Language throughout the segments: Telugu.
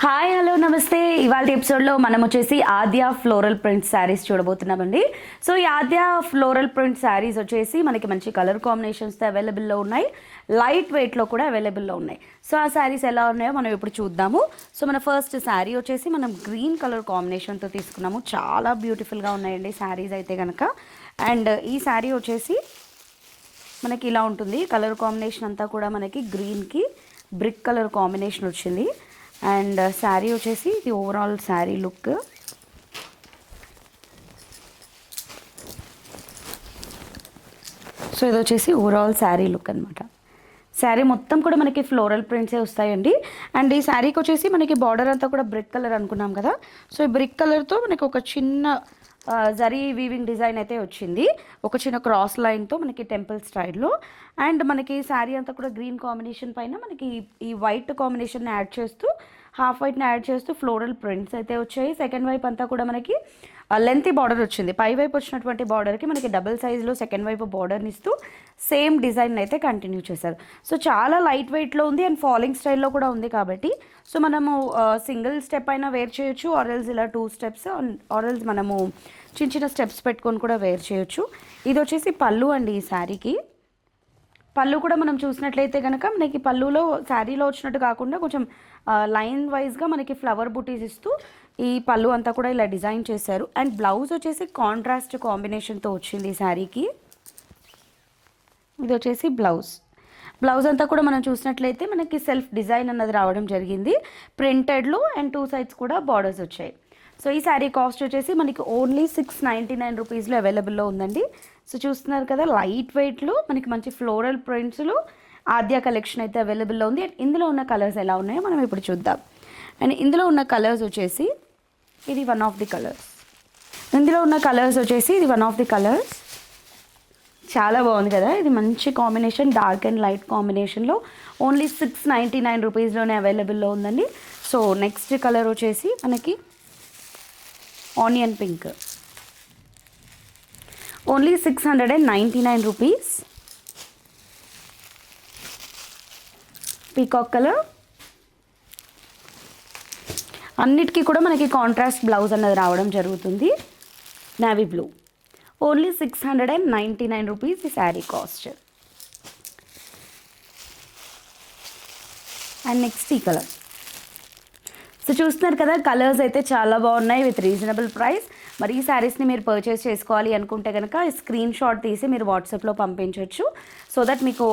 హాయ్ హలో నమస్తే. ఇవాళ ఎపిసోడ్లో మనం వచ్చేసి ఆద్య ఫ్లోరల్ ప్రింట్ శారీస్ చూడబోతున్నామండి. సో ఈ ఆద్య ఫ్లోరల్ ప్రింట్ శారీస్ వచ్చేసి మనకి మంచి కలర్ కాంబినేషన్స్తో అవైలబుల్లో ఉన్నాయి, లైట్ వెయిట్లో కూడా అవైలబుల్లో ఉన్నాయి. సో ఆ శారీస్ ఎలా ఉన్నాయో మనం ఇప్పుడు చూద్దాము. సో మన ఫస్ట్ శారీ వచ్చేసి మనం గ్రీన్ కలర్ కాంబినేషన్తో తీసుకున్నాము. చాలా బ్యూటిఫుల్గా ఉన్నాయండి శారీస్ అయితే కనుక. అండ్ ఈ శారీ వచ్చేసి మనకి ఇలా ఉంటుంది. కలర్ కాంబినేషన్ అంతా కూడా మనకి గ్రీన్కి బ్రిక్ కలర్ కాంబినేషన్ వచ్చింది. అండ్ శారీ వచ్చేసి ఇది ఓవరాల్ శారీ లుక్. సో ఇది వచ్చేసి ఓవరాల్ శారీ లుక్ అనమాట. శారీ మొత్తం కూడా మనకి ఫ్లోరల్ ప్రింట్సే వస్తాయండి. అండ్ ఈ శారీకి వచ్చేసి మనకి బార్డర్ అంతా కూడా బ్రిక్ కలర్ అనుకున్నాం కదా. సో ఈ బ్రిక్ కలర్తో మనకి ఒక చిన్న జరీ వీవింగ్ డిజైన్ అయితే వచ్చింది, ఒక చిన్న క్రాస్ లైన్తో మనకి టెంపుల్ స్టైల్లో. అండ్ మనకి శారీ అంతా కూడా గ్రీన్ కాంబినేషన్ పైన మనకి ఈ వైట్ కాంబినేషన్ యాడ్ చేస్తూ, హాఫ్ వైట్ని యాడ్ చేస్తూ ఫ్లోరల్ ప్రింట్స్ అయితే వచ్చాయి. సెకండ్ వైపు అంతా కూడా మనకి లెంతీ బార్డర్ వచ్చింది. పై వైపు వచ్చినటువంటి బార్డర్కి మనకి డబుల్ సైజులో సెకండ్ వైపు బార్డర్ని ఇస్తూ సేమ్ డిజైన్ అయితే కంటిన్యూ చేశారు. సో చాలా లైట్ వెయిట్లో ఉంది అండ్ ఫాలింగ్ స్టైల్లో కూడా ఉంది కాబట్టి సో మనము సింగిల్ స్టెప్ అయినా వేర్ చేయొచ్చు, ఆర్ఎల్స్ ఇలా 2 స్టెప్స్, ఆర్ఎల్స్ మనము చిన్న చిన్న స్టెప్స్ పెట్టుకొని కూడా వేర్ చేయొచ్చు. ఇది వచ్చేసి పళ్ళు అండి. ఈ శారీకి పళ్ళు కూడా మనం చూసినట్లయితే కనుక మనకి పళ్ళులో శారీలో వచ్చినట్టు కాకుండా కొంచెం లైన్ వైజ్గా మనకి ఫ్లవర్ బుటీస్ ఇస్తూ ఈ పళ్ళు అంతా కూడా ఇలా డిజైన్ చేశారు. అండ్ బ్లౌజ్ వచ్చేసి కాంట్రాస్ట్ కాంబినేషన్తో వచ్చింది ఈ శారీకి. ఇది వచ్చేసి బ్లౌజ్ అంతా కూడా మనం చూసినట్లయితే మనకి సెల్ఫ్ డిజైన్ అన్నది రావడం జరిగింది ప్రింటెడ్లో. అండ్ 2 సైడ్స్ కూడా బార్డర్స్ వచ్చాయి. సో ఈ శారీ కాస్ట్ వచ్చేసి మనకి ఓన్లీ 699 రూపీస్లో అవైలబుల్లో ఉందండి. సో చూస్తున్నారు కదా, లైట్ వెయిట్లో మనకి మంచి ఫ్లోరల్ ప్రింట్స్లో ఆద్య కలెక్షన్ అయితే అవైలబుల్లో ఉంది. అండ్ ఇందులో ఉన్న కలర్స్ ఎలా ఉన్నాయో మనం ఇప్పుడు చూద్దాం. అండ్ ఇందులో ఉన్న కలర్స్ వచ్చేసి ఇది వన్ ఆఫ్ ది కలర్స్. ఇది వన్ ఆఫ్ ది కలర్స్. చాలా బాగుంది కదా, ఇది మంచి కాంబినేషన్, డార్క్ అండ్ లైట్ కాంబినేషన్లో ఓన్లీ 699 రూపీస్లోనే అవైలబుల్లో ఉందండి. సో నెక్స్ట్ కలర్ వచ్చేసి మనకి onion pink, only 699 rupees. Peacock colour, అన్నిటికీ కూడా మనకి కాంట్రాస్ట్ బ్లౌజ్ అన్నది రావడం జరుగుతుంది. నేవీ బ్లూ, ఓన్లీ 699 రూపీస్ ఈ శారీ కాస్ట్. అండ్ నెక్స్ట్ ఈ కలర్. సో చూస్తున్నారు కదా, కలర్స్ అయితే చాలా బాగున్నాయి విత్ రీజనబుల్ ప్రైస్. మరి ఈ శారీస్ని మీరు పర్చేస్ చేసుకోవాలి అనుకుంటే కనుక స్క్రీన్ షాట్ తీసి మీరు వాట్సాప్లో పంపించవచ్చు. సో దట్ మీకు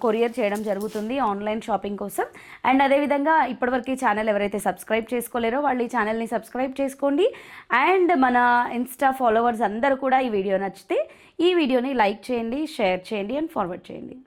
కొరియర్ చేయడం జరుగుతుంది ఆన్లైన్ షాపింగ్ కోసం. అండ్ అదేవిధంగా ఇప్పటివరకు ఈ ఛానల్ ఎవరైతే సబ్స్క్రైబ్ చేసుకోలేరో వాళ్ళు ఈ ఛానల్ని సబ్స్క్రైబ్ చేసుకోండి. అండ్ మన ఇన్స్టా ఫాలోవర్స్ అందరూ కూడా ఈ వీడియో నచ్చితే ఈ వీడియోని లైక్ చేయండి, షేర్ చేయండి అండ్ ఫార్వర్డ్ చేయండి.